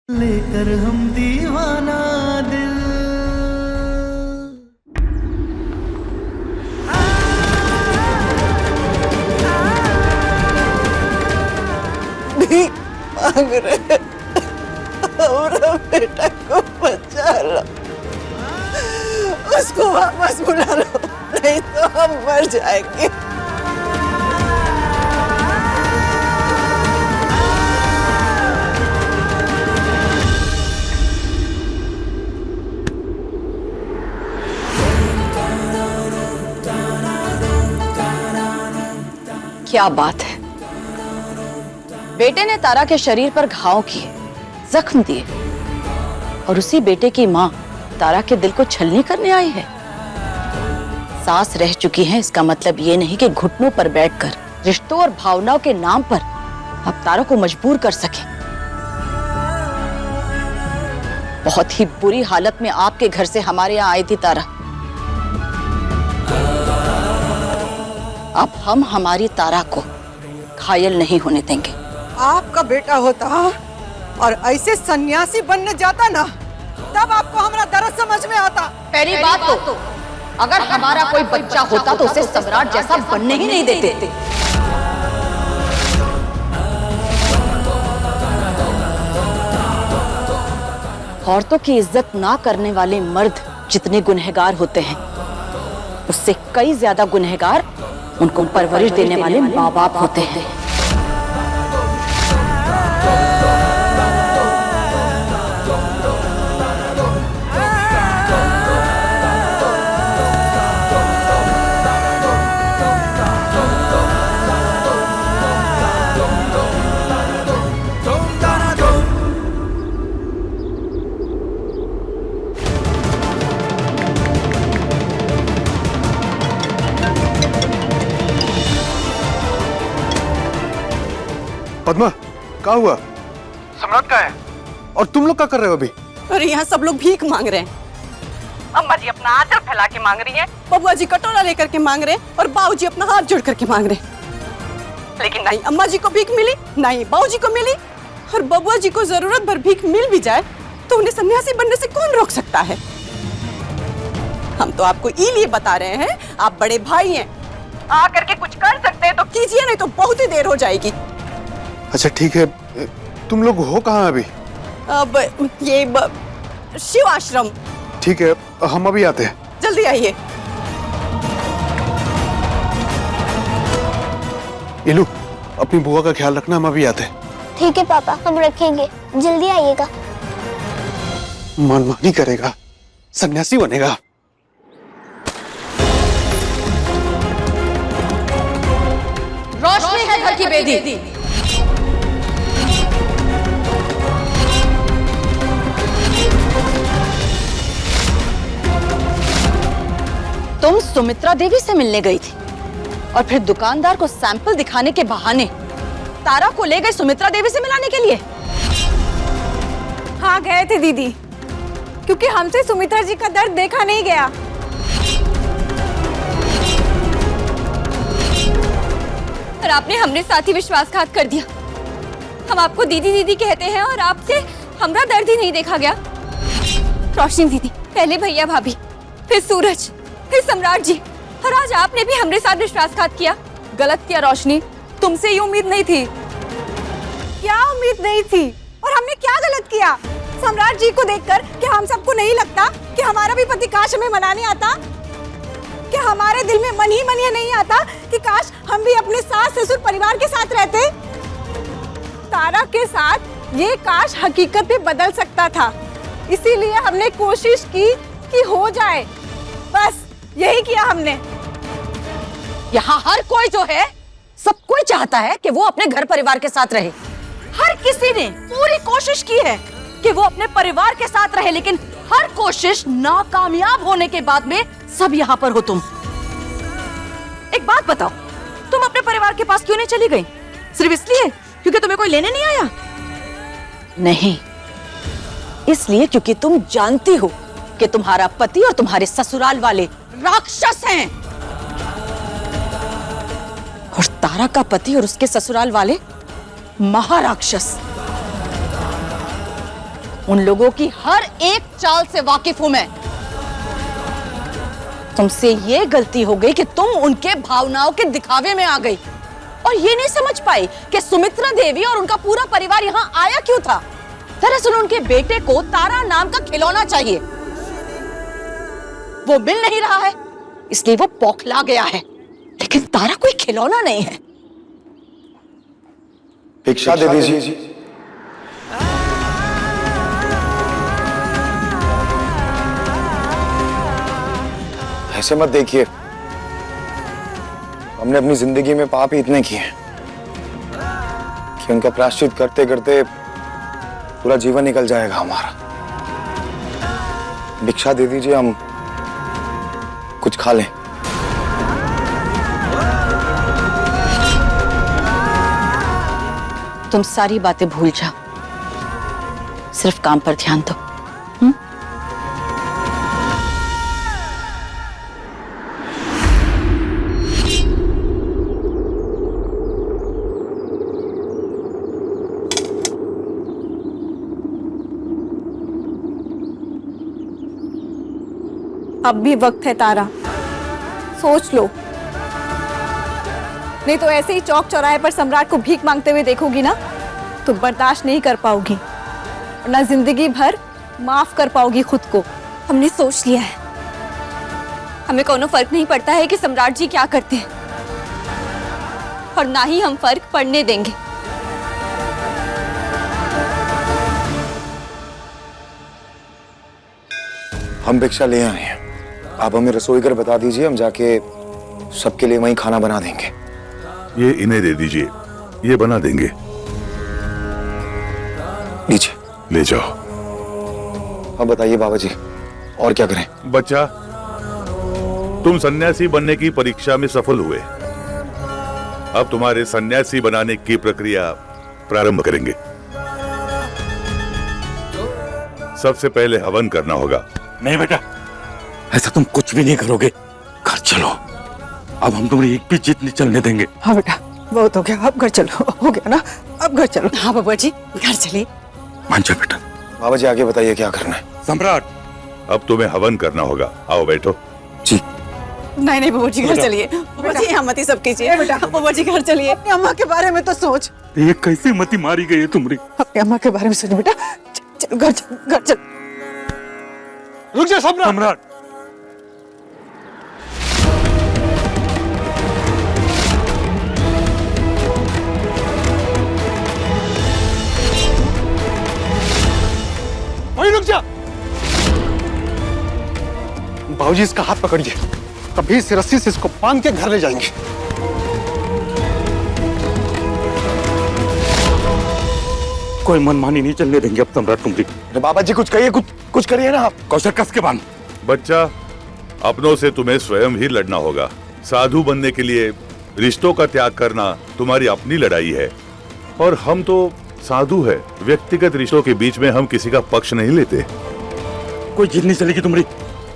लेकर हम दीवाना दिल। भीख मांग रहे, हमारा बेटा को बचा लो, उसको वापस बुला लो, नहीं तो हम मर जाएंगे। क्या बात है, बेटे ने तारा के शरीर पर घाव किए, जख्म दिए, और उसी बेटे की माँ तारा के दिल को छलनी करने आई है। सांस रह चुकी है, इसका मतलब ये नहीं कि घुटनों पर बैठकर रिश्तों और भावनाओं के नाम पर अब तारा को मजबूर कर सके। बहुत ही बुरी हालत में आपके घर से हमारे यहाँ आई थी तारा। अब हम हमारी तारा को घायल नहीं होने देंगे। आपका बेटा होता और ऐसे सन्यासी बनने जाता ना, तब आपको हमारा दर्द समझ में आता। पहली बात तो अगर हमारा कोई बच्चा होता तो उसे सम्राट जैसा बनने ही नहीं देते। औरतों की इज्जत ना करने वाले मर्द जितने गुनहगार होते हैं, उससे कई ज्यादा गुनहगार उनको परवरिश देने वाले माँ बाप होते हैं। पद्मा, क्या हुआ? सम्राट कहाँ है? और तुम लोग क्या कर रहे हो अभी? अरे यहाँ सब लोग भीख मांग रहे हैं। अम्मा जी अपना आंचल फैला के मांग रही हैं, बबुआ जी कटोरा लेकर के मांग रहे हैं, और बाबूजी अपना हाथ जोड़ करके मांग रहे हैं। लेकिन नहीं अम्मा जी को भीख मिली, नहीं बाबूजी को मिली। और बबुआ जी को जरूरत भर भीख मिल भी जाए तो उन्हें सन्यासी बनने से कौन रोक सकता है? हम तो आपको इसीलिए बता रहे हैं, आप बड़े भाई हैं, आ करके कुछ कर सकते हैं तो कीजिए, नहीं तो बहुत ही देर हो जाएगी। अच्छा ठीक है, तुम लोग हो कहाँ अभी? अब ये शिव आश्रम। ठीक है, हम अभी आते हैं। जल्दी आइए। इलू, अपनी बुआ का ख्याल रखना, हम अभी आते हैं। ठीक है पापा, हम रखेंगे, जल्दी आइएगा। मनमानी करेगा, सन्यासी बनेगा। रोशनी है घर की बेदी। तुम सुमित्रा देवी से मिलने गई थी और फिर दुकानदार को सैंपल दिखाने के बहाने तारा को ले गए सुमित्रा देवी से मिलाने के लिए। हाँ गए थे दीदी, क्योंकि हमसे सुमित्रा जी का दर्द देखा नहीं गया। और आपने हमरे साथ ही विश्वासघात कर दिया। हम आपको दीदी दीदी कहते हैं और आपसे हमारा दर्द ही नहीं देखा गया। रोशनी दीदी, पहले भैया भाभी, फिर सूरज, फिर सम्राट जी, और आज आपने भी हमरे साथ विश्वासघात किया। गलत किया रोशनी, तुमसे ये उम्मीद नहीं थी। क्या उम्मीद नहीं थी? और हमने क्या गलत किया? सम्राट जी को देखकर क्या हम सबको नहीं लगता कि हमारा भी पति काश हमें मनाने आता? क्या हमारे दिल में मन ही ये नहीं आता कि काश हम भी अपने सास ससुर परिवार के साथ रहते? तारा के साथ ये काश हकीकत में बदल सकता था, इसीलिए हमने कोशिश की कि हो जाए। बस यही किया हमने। यहाँ हर कोई जो है, सब कोई चाहता है कि वो अपने घर परिवार के साथ रहे। हर किसी ने पूरी कोशिश की है कि वो अपने परिवार के साथ रहे, लेकिन हर कोशिश नाकामयाब होने के बाद में सब यहाँ पर हो तुम। एक बात बताओ, तुम अपने परिवार के पास क्यों नहीं चली गई? सिर्फ इसलिए क्योंकि तुम्हें कोई लेने नहीं आया? नहीं, इसलिए क्योंकि तुम जानती हो कि तुम्हारा पति और तुम्हारे ससुराल वाले राक्षस हैं। और तारा का पति और उसके ससुराल वाले महाराक्षस। उन लोगों की हर एक चाल से वाकिफ हूं मैं। तुमसे ये गलती हो गई कि तुम उनके भावनाओं के दिखावे में आ गई और ये नहीं समझ पाई कि सुमित्रा देवी और उनका पूरा परिवार यहां आया क्यों था। दरअसल उनके बेटे को तारा नाम का खिलौना चाहिए, वो मिल नहीं रहा है, इसलिए वो बौखला गया है। लेकिन तारा कोई खिलौना नहीं है। भिक्षा दे दीजिए। ऐसे मत देखिए, हमने अपनी जिंदगी में पाप ही इतने किए कि उनका प्रायश्चित करते करते पूरा जीवन निकल जाएगा हमारा। भिक्षा दे दीजिए, हम कुछ खा लें। तुम सारी बातें भूल जाओ, सिर्फ काम पर ध्यान दो। अब भी वक्त है तारा, सोच लो, नहीं तो ऐसे ही चौक चौराहे पर सम्राट को भीख मांगते हुए देखोगी ना तो बर्दाश्त नहीं कर पाओगी और ना जिंदगी भर माफ कर पाओगी खुद को। हमने सोच लिया है, हमें कोनो फर्क नहीं पड़ता है कि सम्राट जी क्या करते हैं और ना ही हम फर्क पड़ने देंगे। हम भिक्षा ले आए हैं, आप हमें रसोई घर बता दीजिए, हम जाके सबके लिए वहीं खाना बना देंगे। ये इन्हें दे दीजिए, ये बना देंगे। लीजिए। ले जाओ। अब बताइए बाबा जी, और क्या करें? बच्चा, तुम सन्यासी बनने की परीक्षा में सफल हुए। अब तुम्हारे सन्यासी बनाने की प्रक्रिया प्रारंभ करेंगे। सबसे पहले हवन करना होगा। नहीं बेटा, ऐसा तुम कुछ भी नहीं करोगे। घर चलो, अब हम तुम्हें एक भी जीत नहीं चलने देंगे। हाँ बेटा, बहुत हो गया, अब घर चलो। हो गया ना, अब घर चलो। हाँ बाबा जी, घर चलिए। मान जा बेटा। बाबा जी आगे बताइए क्या करना है? सम्राट, अब तुम्हें हवन करना होगा। आओ बैठो। जी। नहीं नहीं बाबा जी, घर चलिए। बाबा जी यहाँ मत ही सब कीजिए बेटा। बाबा जी घर चलिए, अपनी अम्मा के बारे में तो सोच। ये कैसे मती मारी गई है तुम्हारी? अपनी अम्मा के बारे में सोच बेटा। चल घर चल, घर चल। रुक जा सम्राट। वहीं रुक जा। बाबूजी इसका हाथ पकड़िए, तभी इस रस्सी से इसको बांध के घर ले जाएंगे। कोई मनमानी नहीं चलने देंगे अब सम्राट तुम्हारी। अरे बाबा जी कुछ कहिए, कुछ करिए ना आप। कौशल कस के बांध। बच्चा, अपनों से तुम्हें स्वयं ही लड़ना होगा। साधु बनने के लिए रिश्तों का त्याग करना तुम्हारी अपनी लड़ाई है और हम तो साधु है। व्यक्तिगत रिश्तों के बीच में हम किसी का पक्ष नहीं लेते। कोई जीत नहीं चलेगी तुम्हारी।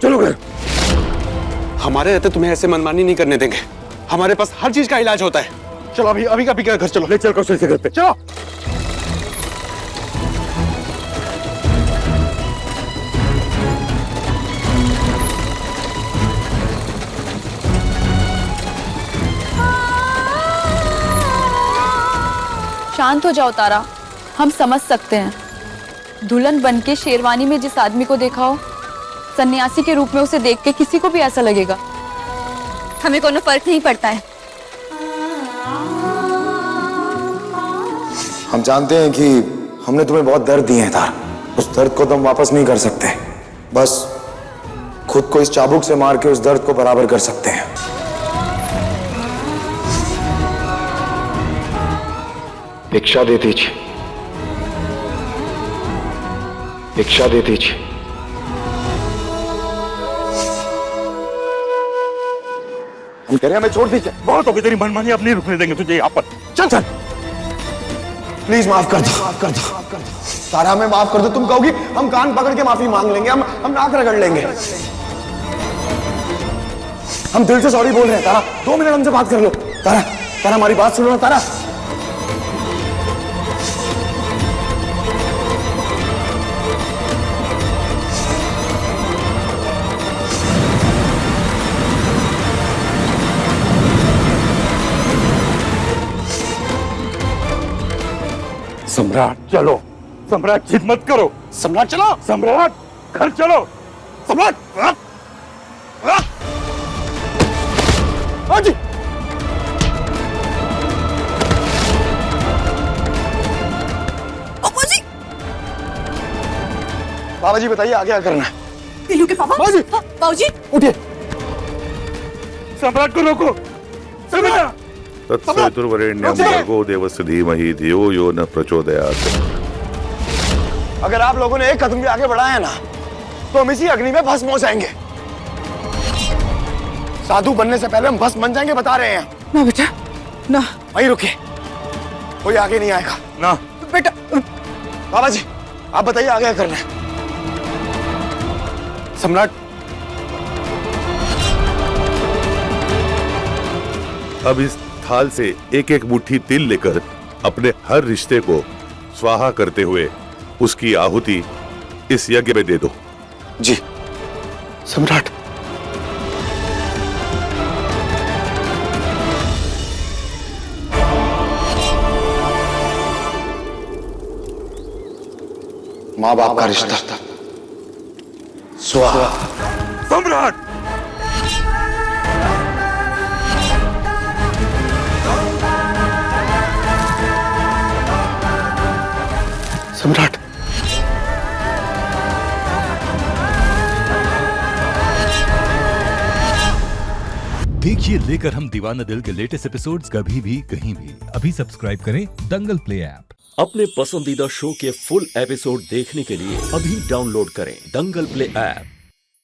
चलो घर। हमारे रहते तुम्हें ऐसे मनमानी नहीं करने देंगे। हमारे पास हर चीज का इलाज होता है। चलो अभी का घर चलो। ले चल कौशल से घर पे। चलो। शांत हो जाओ तारा, हम समझ सकते हैं। दुल्हन बनके शेरवानी में जिस आदमी को देखा हो, सन्यासी के रूप में उसे देख के किसी को भी ऐसा लगेगा। हमें कोनो फर्क नहीं पड़ता है। हम जानते हैं कि हमने तुम्हें बहुत दर्द दिए हैं तार, उस दर्द को तुम वापस नहीं कर सकते। बस खुद को इस चाबुक से मार के उस दर्द को बराबर कर सकते हैं। भिक्षा दे दीजिए, भिक्षा दे दीजिए। हम कह रहे हैं हमें छोड़ दीजिए। बहुत हो गई तेरी मनमानी, अब नहीं रुकने देंगे तुझे यहाँ पर। चल चल, प्लीज माफ कर दो, माफ कर दो, तारा हमें माफ कर दो। तुम कहोगी हम कान पकड़ के माफी मांग लेंगे, हम नाक रगड़ लेंगे। हम दिल से सॉरी बोल रहे हैं तारा, 2 मिनट हमसे बात कर लो। तारा, तारा हमारी बात सुनो ना तारा। सम्राट चलो, सम्राट जिद मत करो। सम्राट चलो, सम्राट घर चलो, सम्राट। हाँ जी। पापा जी, बाबा जी बताइए आगे क्या करना है? पीलू के पापा। बाबूजी। हाँ, बाबूजी। उठिए। सम्राट को रोको। सम्राट तत्सवितुर्वरेण्यं भर्गो देवस्य धीमहि धियो यो न प्रचोदयात्। अगर आप लोगों ने एक कदम भी आगे बढ़ाया ना तो हम इसी अग्नि में भस्म हो जाएंगे। साधु बनने से पहले हम भस्म बन जाएंगे, बता रहे हैं। ना बेटा, ना। वहीं रुकिए, कोई आगे नहीं आएगा ना। बेटा। बाबा जी आप बताइए आगे क्या करना है? सम्राट, अब इस थाल से एक एक मुट्ठी तिल लेकर अपने हर रिश्ते को स्वाहा करते हुए उसकी आहुति इस यज्ञ में दे दो। जी सम्राट। माँ बाप का रिश्ता स्वाहा। सम्राट सम्राट। देखिए लेकर हम दीवाना दिल के लेटेस्ट एपिसोड्स कभी भी कहीं भी। अभी सब्सक्राइब करें दंगल प्ले ऐप। अपने पसंदीदा शो के फुल एपिसोड देखने के लिए अभी डाउनलोड करें दंगल प्ले ऐप।